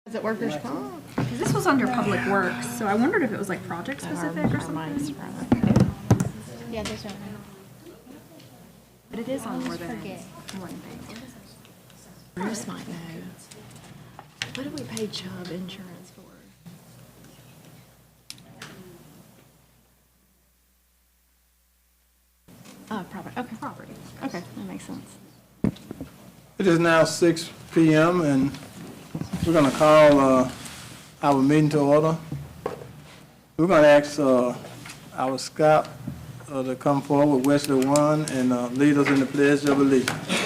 Is it workers' comp? Because this was under public works, so I wondered if it was like project specific or something. Yeah, those are. But it is on more than forget. one thing. Bruce might know. What do we pay Chubb insurance for? Oh, property. Okay, property. Okay, that makes sense. It is now 6 p.m. and we're going to call our meeting to order. We're going to ask our scout to come forward, Wesley One, and lead us in the Pledge of Allegiance.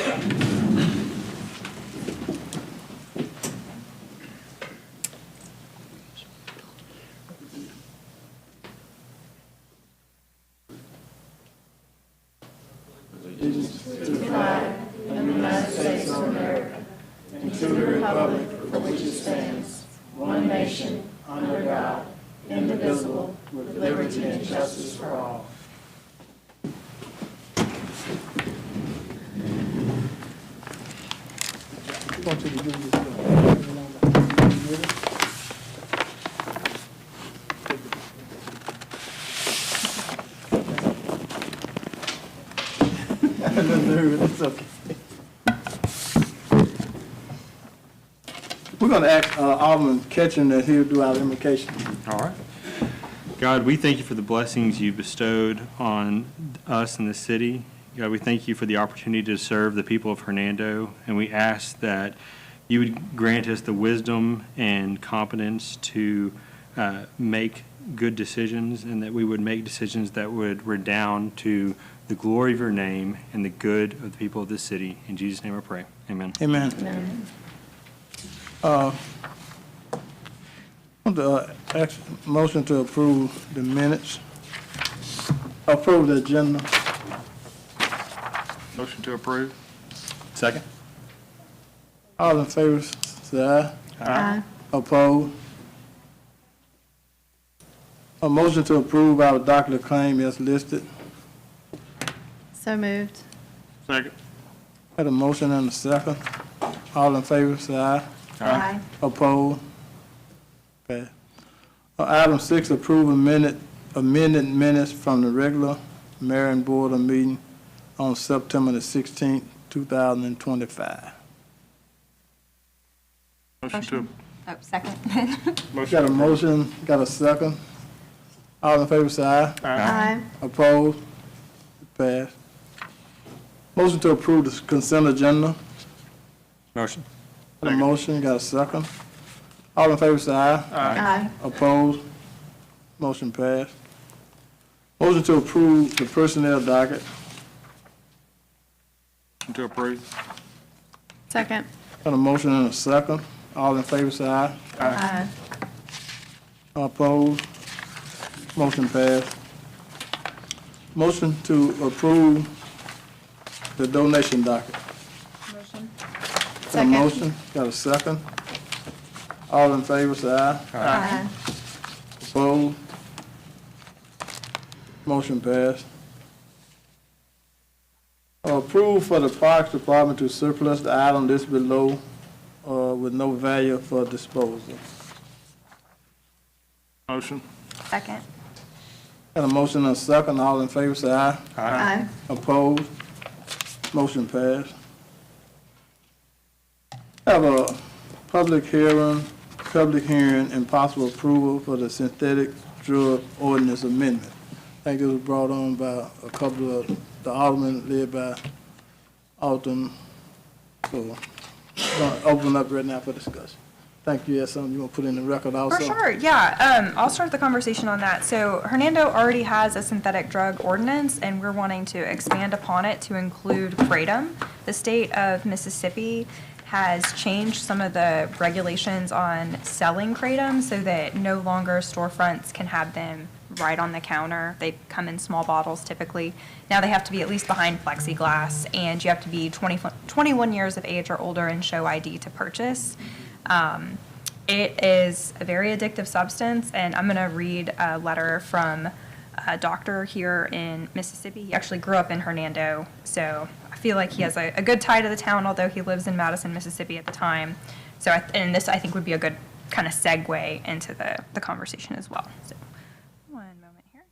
It's okay. We're going to ask Alderman Ketchum that he'll do our invocation. All right. God, we thank you for the blessings you bestowed on us in the city. God, we thank you for the opportunity to serve the people of Hernando, and we ask that you would grant us the wisdom and competence to make good decisions, and that we would make decisions that would redound to the glory of your name and the good of the people of this city. In Jesus' name I pray. Amen. Amen. Amen. I want to ask motion to approve the minutes. Approve the agenda. Motion to approve. Second. All in favor, say aye. Aye. Opposed? A motion to approve our docket of claim as listed. So moved. Second. Had a motion and a second. All in favor, say aye. Aye. Opposed? Okay. Item 6, approve amended minutes from the regular Marion Board of meeting on September the 16th, 2025. Motion to. Oh, second. Got a motion, got a second. All in favor, say aye. Aye. Opposed? Passed. Motion to approve the consent agenda. Motion. Got a motion, got a second. All in favor, say aye. Aye. Opposed? Motion passed. Motion to approve the personnel docket. Motion to approve. Second. Got a motion and a second. All in favor, say aye. Aye. Opposed? Motion passed. Motion to approve the donation docket. Motion. Got a Second. motion, got a second. All in favor, say aye. Aye. Opposed? Motion passed. Approve for the Parks Department to surplus the item listed below with no value for disposal. Motion. Second. Got a motion and a second. All in favor, say aye. Aye. Opposed? Motion passed. Have a public hearing and possible approval for the synthetic drug ordinance amendment. I think it was brought on by a couple of the aldermen led by Alderman. So, I'm going to open up right now for discussion. Thank you. That's something you want to put in the record also? For sure, yeah. I'll start the conversation on that. So Hernando already has a synthetic drug ordinance, and we're wanting to expand upon it to include kratom. The state of Mississippi has changed some of the regulations on selling kratom so that no longer storefronts can have them right on the counter. They come in small bottles typically. Now they have to be at least behind plexiglass, and you have to be 21 years of age or older and show ID to purchase. It is a very addictive substance, and I'm going to read a letter from a doctor here in Mississippi. He actually grew up in Hernando, so I feel like he has a good tie to the town, although he lives in Madison, Mississippi at the time. So, and this I think would be a good kind of segue into the conversation as well. So, one moment here.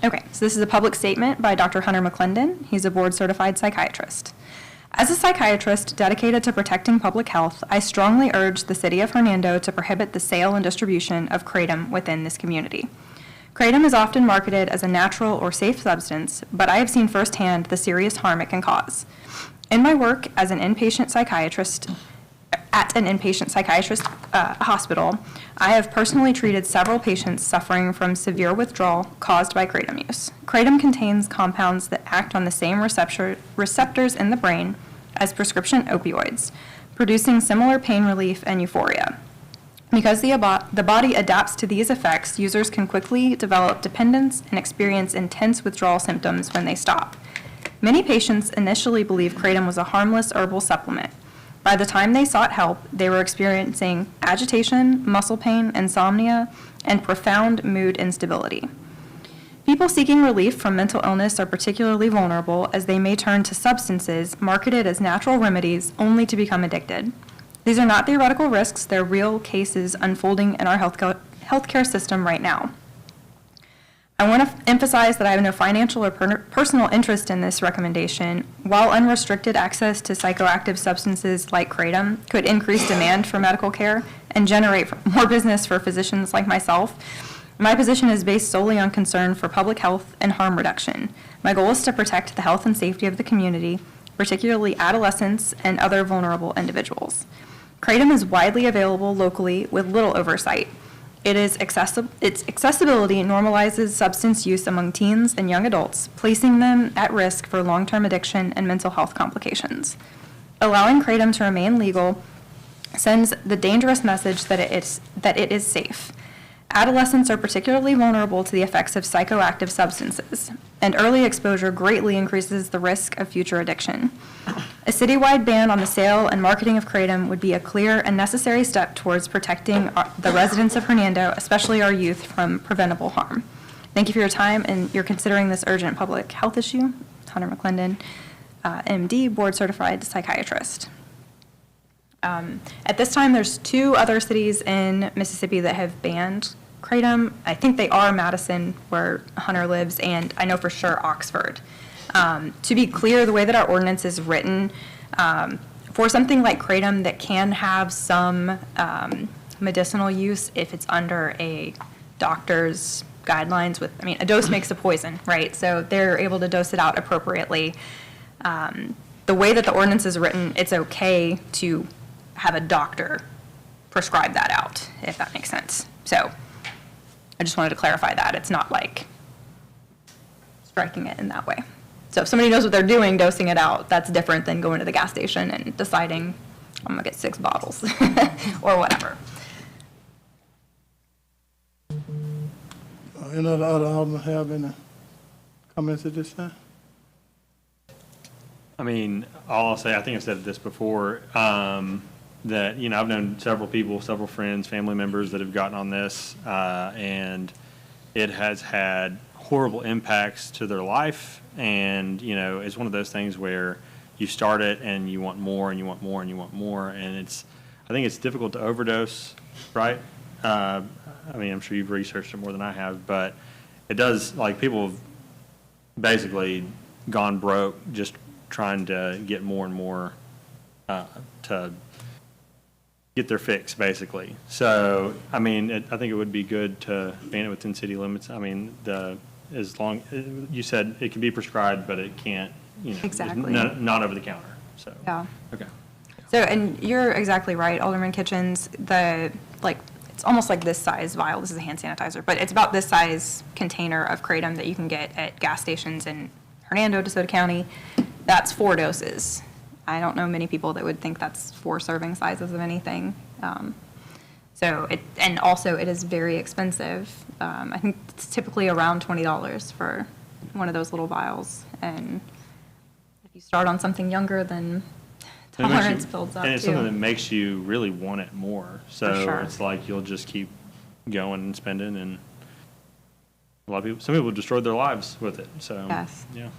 Okay, so this is a public statement by Dr. Hunter McClendon. He's a board-certified psychiatrist. As a psychiatrist dedicated to protecting public health, I strongly urge the City of Hernando to prohibit the sale and distribution of kratom within this community. Kratom is often marketed as a natural or safe substance, but I have seen firsthand the serious harm it can cause. In my work as an inpatient psychiatrist at an inpatient psychiatrist hospital, I have personally treated several patients suffering from severe withdrawal caused by kratom use. Kratom contains compounds that act on the same receptors in the brain as prescription opioids, producing similar pain relief and euphoria. Because the body adapts to these effects, users can quickly develop dependence and experience intense withdrawal symptoms when they stop. Many patients initially believed kratom was a harmless herbal supplement. By the time they sought help, they were experiencing agitation, muscle pain, insomnia, and profound mood instability. People seeking relief from mental illness are particularly vulnerable as they may turn to substances marketed as natural remedies only to become addicted. These are not theoretical risks, they're real cases unfolding in our healthcare system right now. I want to emphasize that I have no financial or personal interest in this recommendation. While unrestricted access to psychoactive substances like kratom could increase demand for medical care and generate more business for physicians like myself, my position is based solely on concern for public health and harm reduction. My goal is to protect the health and safety of the community, particularly adolescents and other vulnerable individuals. Kratom is widely available locally with little oversight. Its accessibility normalizes substance use among teens and young adults, placing them at risk for long-term addiction and mental health complications. Allowing kratom to remain legal sends the dangerous message that it is safe. Adolescents are particularly vulnerable to the effects of psychoactive substances, and early exposure greatly increases the risk of future addiction. A citywide ban on the sale and marketing of kratom would be a clear and necessary step towards protecting the residents of Hernando, especially our youth, from preventable harm. Thank you for your time and you're considering this urgent public health issue. Hunter McClendon, MD, board-certified psychiatrist. At this time, there's 2 other cities in Mississippi that have banned kratom. I think they are Madison, where Hunter lives, and I know for sure Oxford. To be clear, the way that our ordinance is written, for something like kratom that can have some medicinal use if it's under a doctor's guidelines with, I mean, a dose makes a poison, right? So they're able to dose it out appropriately. The way that the ordinance is written, it's okay to have a doctor prescribe that out, if that makes sense. So I just wanted to clarify that. It's not like striking it in that way. So if somebody knows what they're doing, dosing it out, that's different than going to the gas station and deciding, I'm going to get 6 bottles or whatever. Any other aldermen have any comments at this time? I mean, all I'll say, I think I've said this before, that, you know, I've known several people, several friends, family members that have gotten on this, and it has had horrible impacts to their life. And, you know, it's one of those things where you start it and you want more and you want more and you want more. And I think it's difficult to overdose, right? I mean, I'm sure you've researched it more than I have, but it does, like, people have basically gone broke just trying to get more and more to get their fix, basically. So, I mean, I think it would be good to ban it within city limits. I mean, as long, you said it can be prescribed, but it can't, you know, Exactly. not over the counter, so. Yeah. Okay. So, and you're exactly right, Alderman Kitchens, it's almost like this size vial. This is a hand sanitizer, but it's about this size container of kratom that you can get at gas stations in Hernando, DeSoto County. That's 4 doses. I don't know many people that would think that's 4 serving sizes of anything. And also it is very expensive. I think it's typically around $20 for one of those little vials. And if you start on something younger, then tolerance builds up too. And it's something that makes you really want it more. So sure. It's like you'll just keep going and spending, and a lot of people, some people destroyed their lives with it. So, Yes. yeah.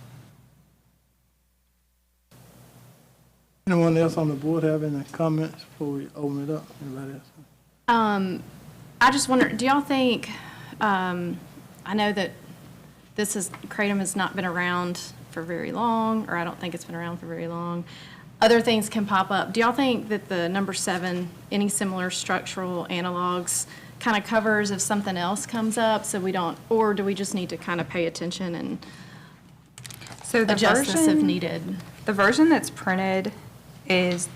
Anyone else on the board have any comments before we open it up? Anybody else? I just wonder, do y'all think, I know that Kratom has not been around for very long, or I don't think it's been around for very long. Other things can pop up. Do y'all think that the number 7, any similar structural analogs, kind of covers if something else comes up, so we don't, or do we just need to kind of pay attention and So the adjust this if version, needed? the version that's printed is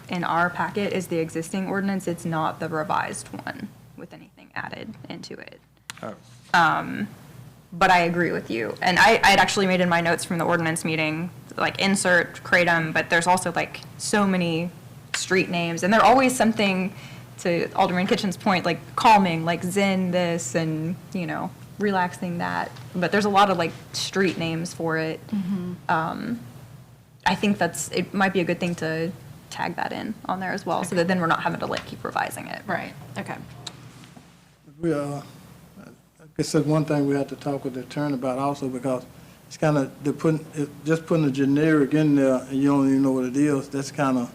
in our packet is the existing ordinance. It's not the revised one with anything added into it. Oh. But I agree with you. And I had actually made in my notes from the ordinance meeting, like insert Kratom, but there's also like so many street names. And they're always something, to Alderman Kitchen's point, like calming, like zen this and, you know, relaxing that. But there's a lot of like street names for it. I think it might be a good thing to tag that in on there as well, so that then we're not having to like keep revising it. Right, okay. We I guess that's one thing we have to talk with the attorney about also, because it's kind of, just putting a generic in there and you don't even know what it is, that's kind of,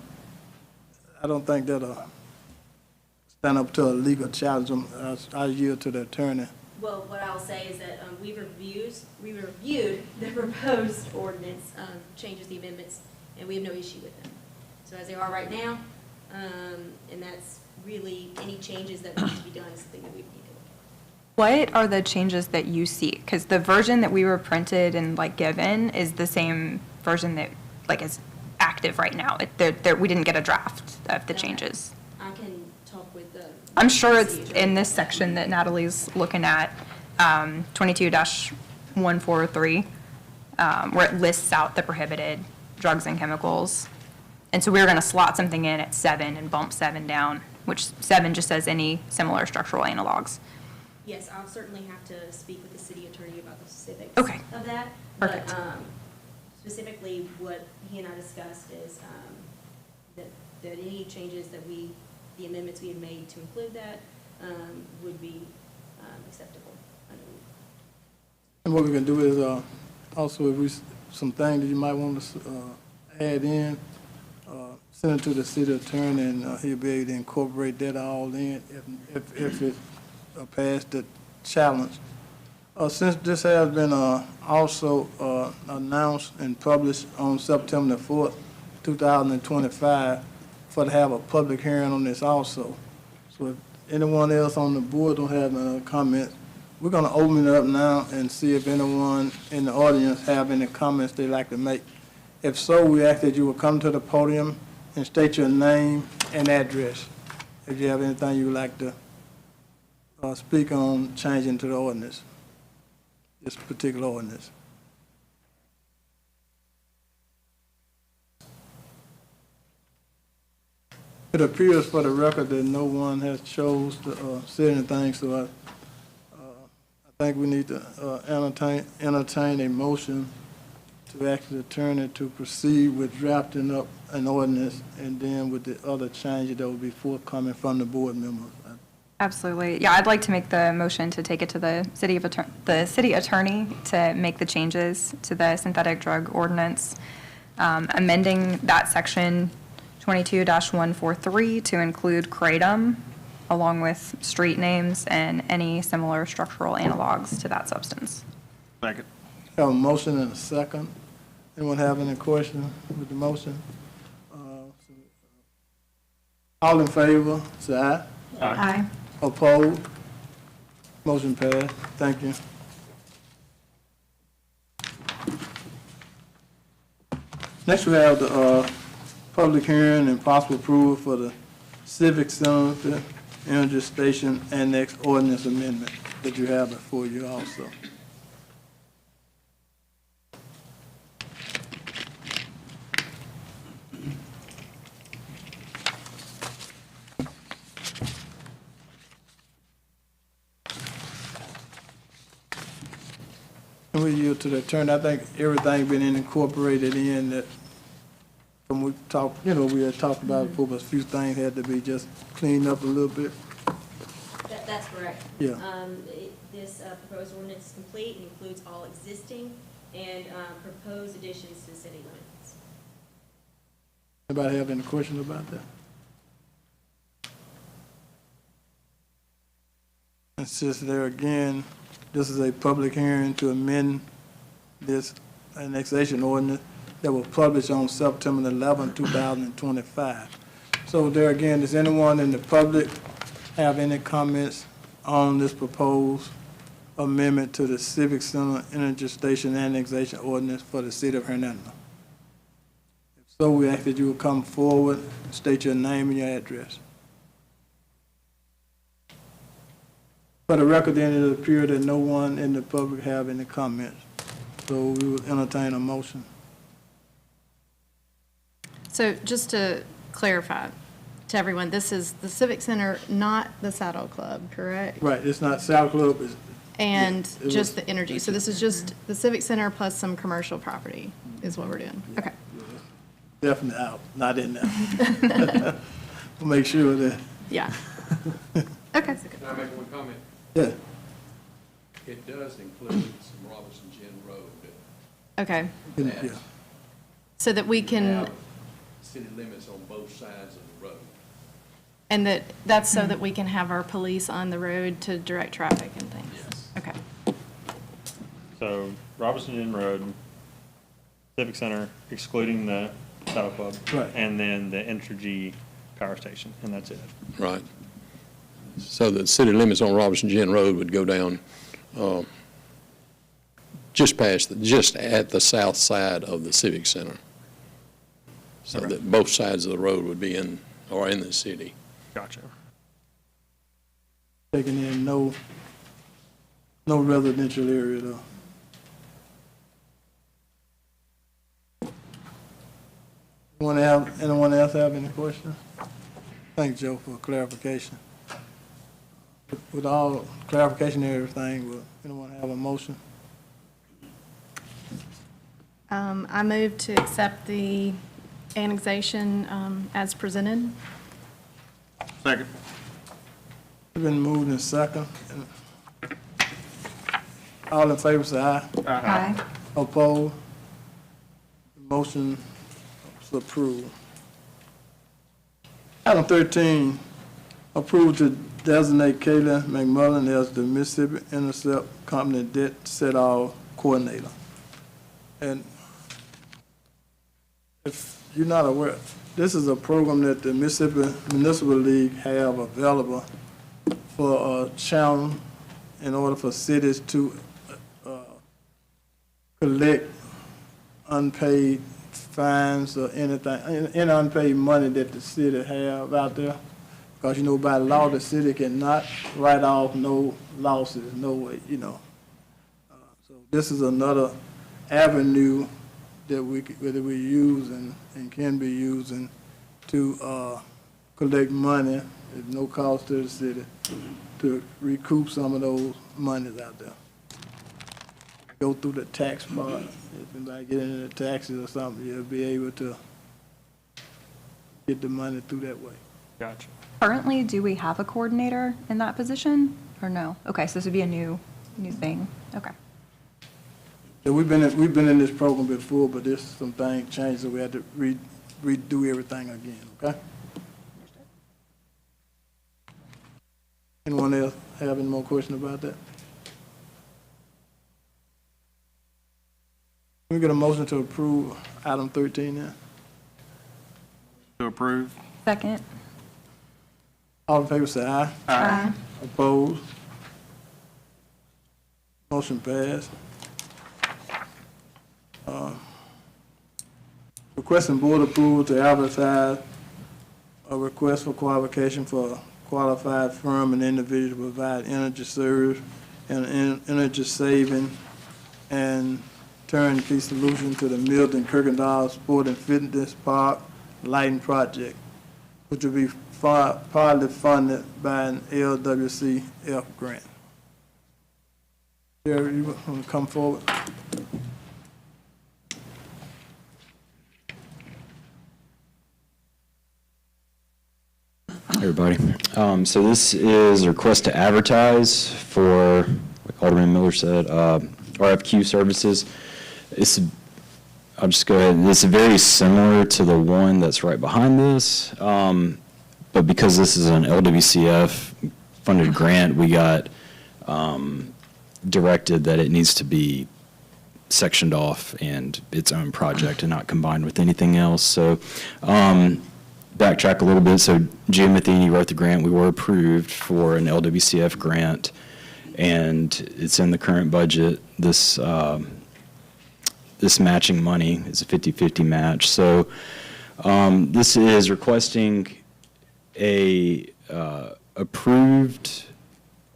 I don't think that'll stand up to a legal challenge. I yield to the attorney. Well, what I'll say is that we reviewed the proposed ordinance changes, the amendments, and we have no issue with them. So as they are right now, and that's really any changes that need to be done is something that we need to look at. What are the changes that you see? Because the version that we were printed and like given is the same version that like is active right now. We didn't get a draft of the changes. I can talk with the. I'm sure it's in this section that Natalie's looking at, 22-143, where it lists out the prohibited drugs and chemicals. And so we were going to slot something in at 7 and bump 7 down, which 7 just says any similar structural analogs. Yes, I'll certainly have to speak with the city attorney about the specifics Okay. of that. Perfect. But specifically, what he and I discussed is that any changes that the amendments we had made to include that would be acceptable. And what we can do is, also, if some things that you might want to add in, send it to the city attorney, and he'll be able to incorporate that all in if it passed the challenge. Since this has been also announced and published on September the 4th, 2025, for to have a public hearing on this also. So if anyone else on the board don't have any comments, we're going to open it up now and see if anyone in the audience have any comments they'd like to make. If so, we ask that you will come to the podium and state your name and address. If you have anything you would like to speak on changing to the ordinance, this particular ordinance. It appears for the record that no one has chose to say anything, so I think we need to entertain a motion to ask the attorney to proceed with drafting up an ordinance and then with the other changes that will be forthcoming from the board members. Absolutely. Yeah, I'd like to make the motion to take it to the city attorney to make the changes to the synthetic drug ordinance, amending that section 22-143 to include kratom, along with street names and any similar structural analogs to that substance. Second. Have a motion and a second. Anyone have any questions with the motion? All in favor, say aye. Aye. Opposed? Motion passed. Thank you. Next, we have the public hearing and possible approval for the Civic Center Energy Station Annex Ordinance Amendment that you have before you also. And we yield to the attorney. I think everything been incorporated in that from we talked, we had talked about it before, but a few things had to be just cleaned up a little bit. That's correct. Yeah. This proposed ordinance is complete and includes all existing and proposed additions to the city limits. Anybody have any questions about that? And since there again, this is a public hearing to amend this annexation ordinance that was published on September 11, 2025. So there again, does anyone in the public have any comments on this proposed amendment to the Civic Center Energy Station Annexation Ordinance for the city of Hernando? If so, we ask that you will come forward, state your name and your address. For the record, then, it appears that no one in the public have any comments. So we will entertain a motion. So just to clarify to everyone, this is the Civic Center, not the Saddle Club, correct? Right, it's not South Club, it's. And Yeah, it just was- the energy. So this is just the Civic Center plus some commercial property is what we're doing. Okay. Definitely out, not in there. We'll make sure that, Yeah. Okay. Can I make one comment? yeah, It does include some Robinson Gin Road. Okay. yeah. So that we can, Have city limits on both sides of the road. and that's so that we can have our police on the road to direct traffic and things? Yes. Okay. So Robertson Inn Road, Civic Center, excluding the Saddle Club. Right. And then the Entergy Power Station, and that's it. Right. So the city limits on Robertson Gin Road would go down just at the south side of the Civic Center. So that both sides of the road would be in the city. Gotcha. Taking in no residential area though. Anyone else have any questions? Thanks, Joe, for clarification. With all clarification and everything, will anyone have a motion? I move to accept the annexation as presented. Second. It's been moved and second. All in favor, say aye. Aye. Opposed? Motion is approved. Item 13, approved to designate Kayla McMullen as the Mississippi Intercept Company Debt Set-Off Coordinator. And if you're not aware, this is a program that the Mississippi Municipal League have available for a channel in order for cities to collect unpaid fines or anything, any unpaid money that the city have out there. Because, you know, by law, the city cannot write off no losses, no way, you know. So this is another avenue that we use and can be using to collect money at no cost to the city to recoup some of those monies out there. Go through the tax part. If anybody get into the taxes or something, you'll be able to get the money through that way. Gotcha. Currently, do we have a coordinator in that position, or no? Okay, so this would be a new thing. Okay. Yeah, we've been in this program before, but there's some things changed, so we had to redo everything again, okay? Anyone else have any more questions about that? Can we get a motion to approve item 13 now? To approve? Second. All in favor say aye. Aye. Opposed? Motion passed. Requesting board approval to advertise a request for qualification for a qualified firm and individual to provide energy service and energy saving and turnkey solution to the Milton Kirkendall Sport and Fitness Park lighting project, which will be partly funded by an LWCF grant. Jerry, you want to come forward? Hey, everybody. So this is a request to advertise for, like Alderman Miller said, RFQ services. It's I'll just go ahead. This is very similar to the one that's right behind this, but because this is an LWCF funded grant, we got directed that it needs to be sectioned off and its own project and not combined with anything else. So backtrack a little bit. So Gio Matheny wrote the grant. We were approved for an LWCF grant, and it's in the current budget. This matching money is a 50-50 match. So this is requesting a approved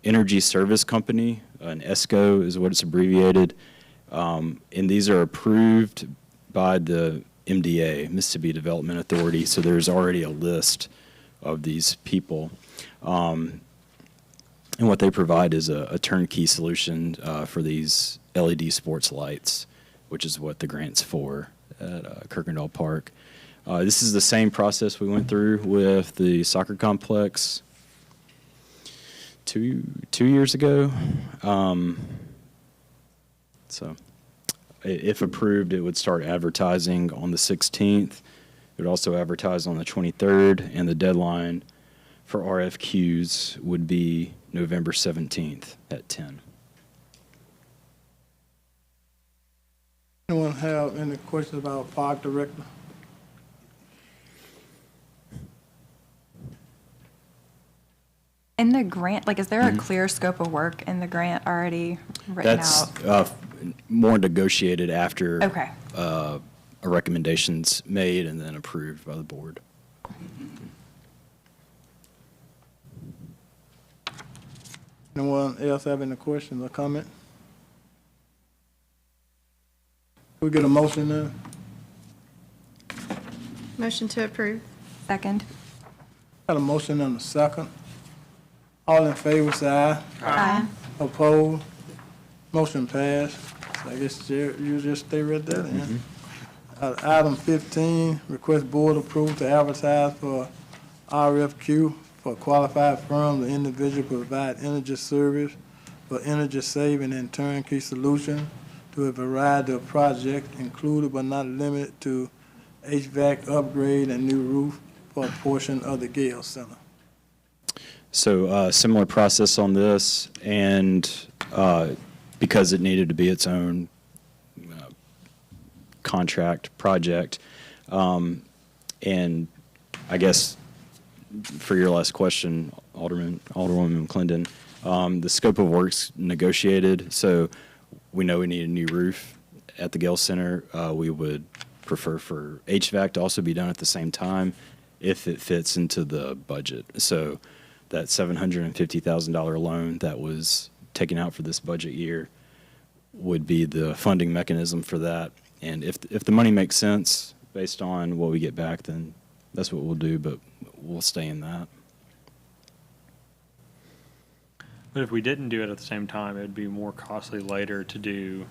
energy service company, an ESCO is what it's abbreviated, and these are approved by the MDA, Mississippi Development Authority, so there's already a list of these people. And what they provide is a turnkey solution for these LED sports lights, which is what the grant's for at Kirkendall Park. This is the same process we went through with the soccer complex two years ago. So if approved, it would start advertising on the 16th. It would also advertise on the 23rd, and the deadline for RFQs would be November 17th at 10. Anyone have any questions about park director? In the grant, like, is there a clear scope of work in the grant already written out? That's more negotiated after Okay. a recommendation's made and then approved by the board. Anyone else have any questions or comment? We get a motion now? Motion to approve. Second. Got a motion and a second. All in favor, say aye. Aye. Opposed? Motion passed. So I guess you just stay right there then. Item 15, request board approval to advertise for RFQ for qualified firms or individual provide energy service for energy saving and turnkey solution to a variety of projects included but not limited to HVAC upgrade and new roof for a portion of the Gale Center. So similar process on this, and because it needed to be its own contract project, and I guess for your last question, Alderwoman Clendon, the scope of work's negotiated, so we know we need a new roof at the Gale Center. We would prefer for HVAC to also be done at the same time if it fits into the budget. So that $750,000 loan that was taken out for this budget year would be the funding mechanism for that. And if the money makes sense based on what we get back, then that's what we'll do, but we'll stay in that. But if we didn't do it at the same time, it would be more costly later to do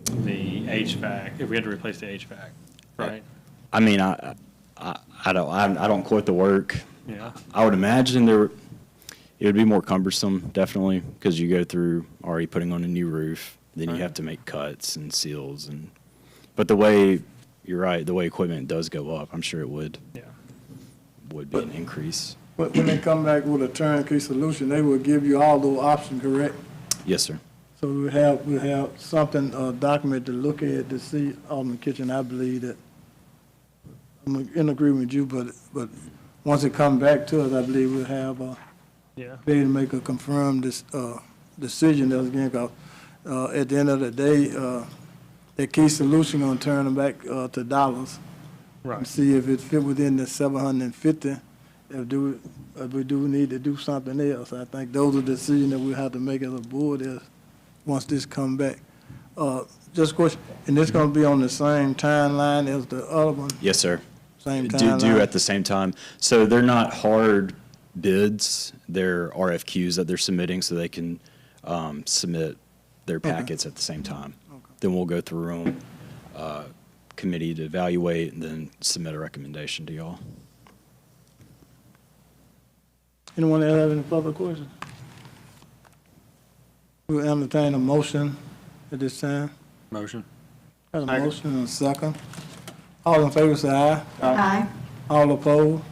the HVAC, if we had to replace the HVAC, right? I mean, I don't quote the work. Yeah. I would imagine it would be more cumbersome, definitely, because you go through already putting on a new roof, then you have to make cuts and seals, but the way, you're right, the way equipment does go up, I'm sure it would be an increase. But when they come back with a turnkey solution, they will give you all those options, correct? Yes, sir. So we have something, a document to look at to see, Alderman Kitchen, I believe that, I'm in agreement with you, but once it comes back to us, I believe we'll have, be able to make a confirmed decision that's again, because at the end of the day, the key solution gonna turn them back to dollars. Right. And see if it fit within the 750, if we do need to do something else. I think those are decisions that we have to make as a board is, once this come back. Just a question, and this gonna be on the same timeline as the other one? Yes, sir. Same Do timeline? at the same time. So they're not hard bids, they're RFQs that they're submitting, so they can submit their packets at the same time. Then we'll go through them, committee to evaluate, and then submit a recommendation to y'all. Anyone else have any further questions? We'll entertain a motion at this time. Motion. Got a motion and a second. All in favor say aye. Aye. All opposed?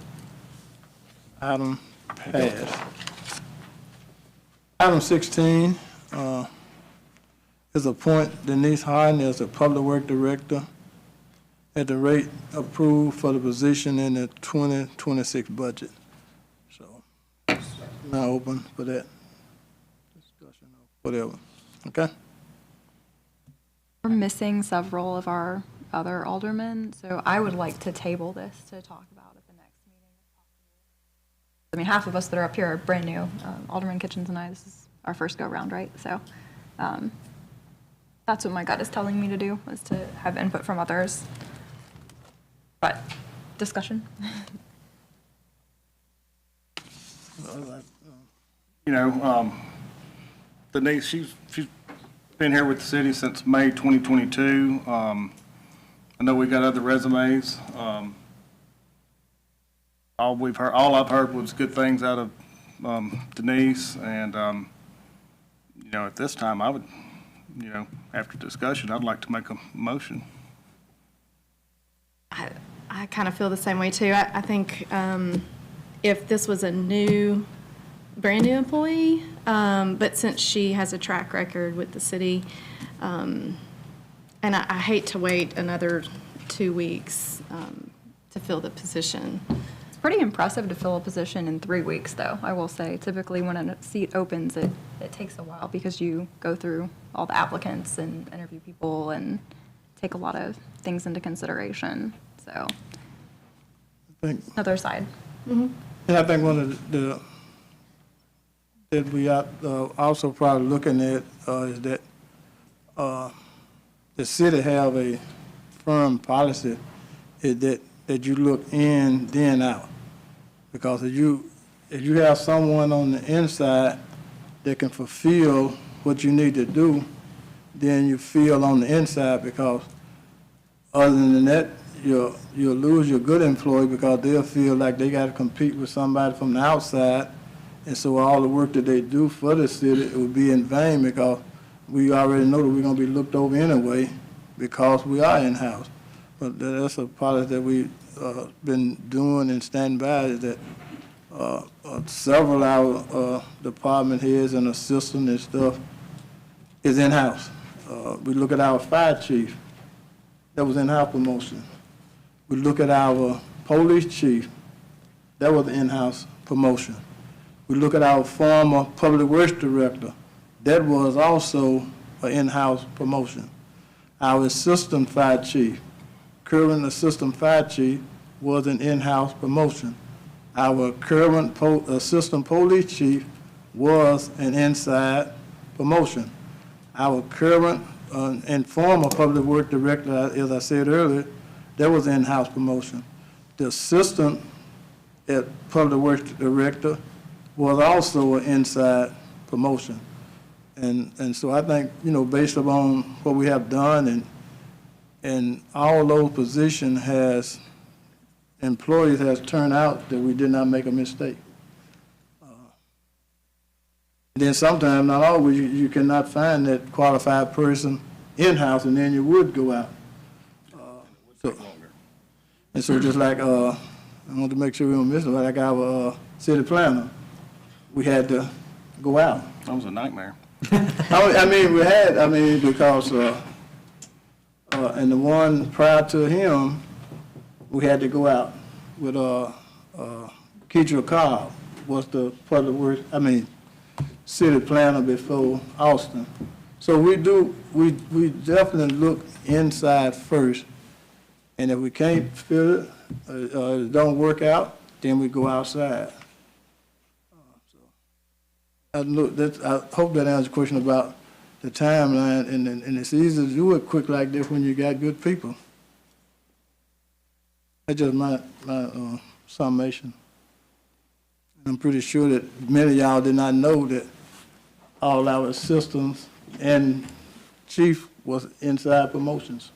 Item passed. Item 16 is appoint Denise Harden as the Public Work Director at the rate approved for the position in the 2026 budget. So, now open for that discussion or whatever. Okay? We're missing several of our other aldermen, so I would like to table this to talk about at the next meeting if possible. I mean, half of us that are up here are brand new. Alderman Kitchens and I, this is our first go-round, right? So that's what my gut is telling me to do, is to have input from others. But, discussion? You know, Denise, she's been here with the city since May 2022. I know we got other resumes. All I've heard was good things out of Denise, and you know, at this time, I would, you know, after discussion, I'd like to make a motion. I kind of feel the same way too. I think if this was a brand new employee, but since she has a track record with the city, and I hate to wait another 2 weeks to fill the position. It's pretty impressive to fill a position in 3 weeks, though, I will say. Typically, when a seat opens, it takes a while because you go through all the applicants and interview people and take a lot of things into consideration. So, another side. And I think one of the that we are also probably looking at is that the city have a firm policy is that you look in, then out. Because if you have someone on the inside that can fulfill what you need to do, then you feel on the inside, because other than that, you'll lose your good employee because they'll feel like they got to compete with somebody from the outside. And so all the work that they do for the city, it would be in vain, because we already know that we're going to be looked over anyway because we are in-house. But that's a policy that we've been doing and standing by, is that several of our department heads and assistants and stuff is in-house. We look at our fire chief, that was in-house promotion. We look at our police chief, that was an in-house promotion. We look at our former public works director, that was also an in-house promotion. Our assistant fire chief, current assistant fire chief, was an in-house promotion. Our current assistant police chief was an inside promotion. Our current and former public work director, as I said earlier, that was an in-house promotion. The assistant at public works director was also an inside promotion. And so I think, you know, based upon what we have done and all those positions employees has turned out that we did not make a mistake. Then sometimes, not always, you cannot find that qualified person in-house, and then you would go out. So just like, I want to make sure we don't miss it, like our city planner, we had to go out. That was a nightmare. Because, and the one prior to him, we had to go out with, Keitra Cobb was the public works, city planner before Austin. So we definitely look inside first, and if we can't fill it, it don't work out, then we go outside. I hope that answers the question about the timeline, and it's easy to do it quick like this when you got good people. That's just my summation. I'm pretty sure that many of y'all did not know that all our assistants and chief was inside promotions.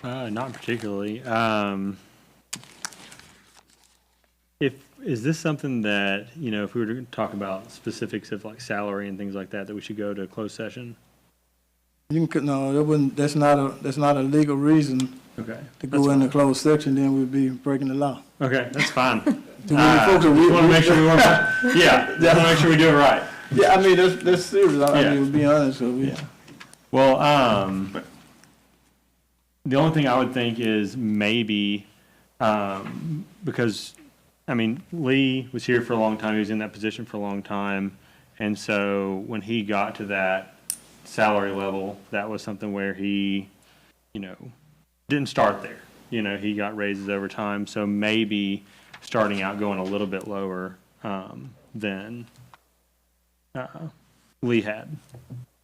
Not particularly. Is this something that, if we were to talk about specifics of like salary and things like that, that we should go to a closed session? You can, no, that wouldn't, that's not a legal reason Okay. to go in the closed section, then we'd be breaking the law. Okay, that's fine. Too many folks are- Just want to make sure we weren't, yeah, just want to make sure we do it right. Yeah, I mean, that's serious, I Yeah. mean, to be honest with you. Well, the only thing I would think is maybe, because, I mean, Lee was here for a long time, he was in that position for a long time, and so when he got to that salary level, that was something where he, didn't start there. He got raises over time, so maybe starting out going a little bit lower than Lee had.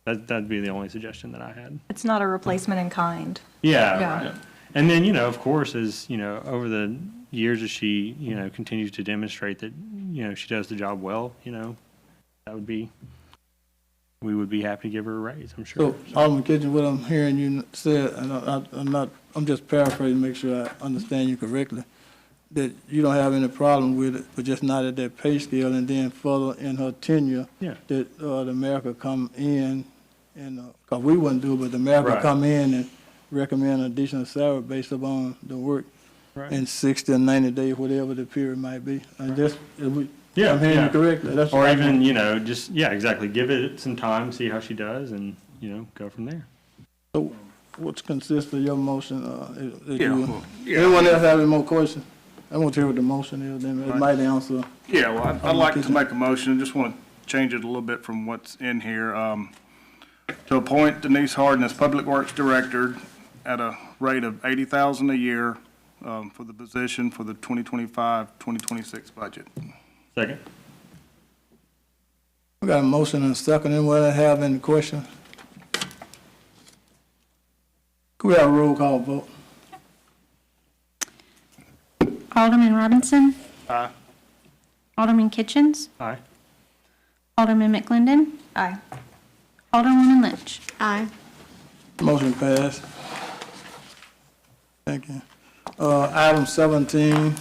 That'd be the only suggestion that I had. It's not a replacement in kind. Yeah, Yeah. right. And then, of course, as, over the years as she, continues to demonstrate that, she does the job well, that would be, we would be happy to give her a raise, I'm sure. So, Alderman Kitchen, what I'm hearing you said, and I'm just paraphrasing, to make sure I understand you correctly, that you don't have any problem with it, but just not at that pay scale, and then further in her tenure, Yeah. that the mayor could come in, and, because we wouldn't do it, but the mayor could Right. come in and recommend additional salary based upon the work Right. in 60 or 90 days, whatever the period might be. And just, Yeah, I'm hearing yeah. you correctly. That's Or what I even, want. just, yeah, exactly, give it some time, see how she does, and, go from there. So, what's consist of your motion? Yeah, well, yeah. Anyone else have any more questions? I want to hear what the motion is, then it Right. might answer. Yeah, well, I'd like to make a motion, just want to change it a little bit from what's in here. To appoint Denise Harden as Public Works Director at a rate of $80,000 a year for the position for the 2025-2026 budget. Second? We got a motion and a second. Anyone have any questions? Could we have a roll call vote? Alderman Robinson? Aye. Alderman Kitchens? Aye. Alderman McClendon? Aye. Alderwoman Lynch? Aye. Motion passed. Thank you. Item 17,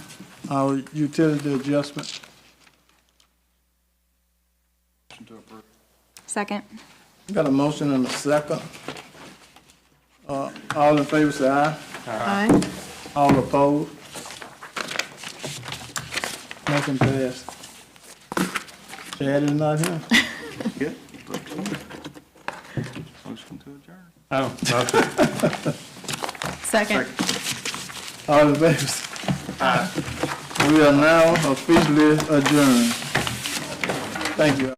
our utility adjustment. Second. Got a motion and a second. All in favor, say aye. Aye. All opposed? Motion passed. Chad is not here. Yeah. Motion to adjourn. Oh, okay. Second. All in favor? Aye. We are now officially adjourned. Thank you.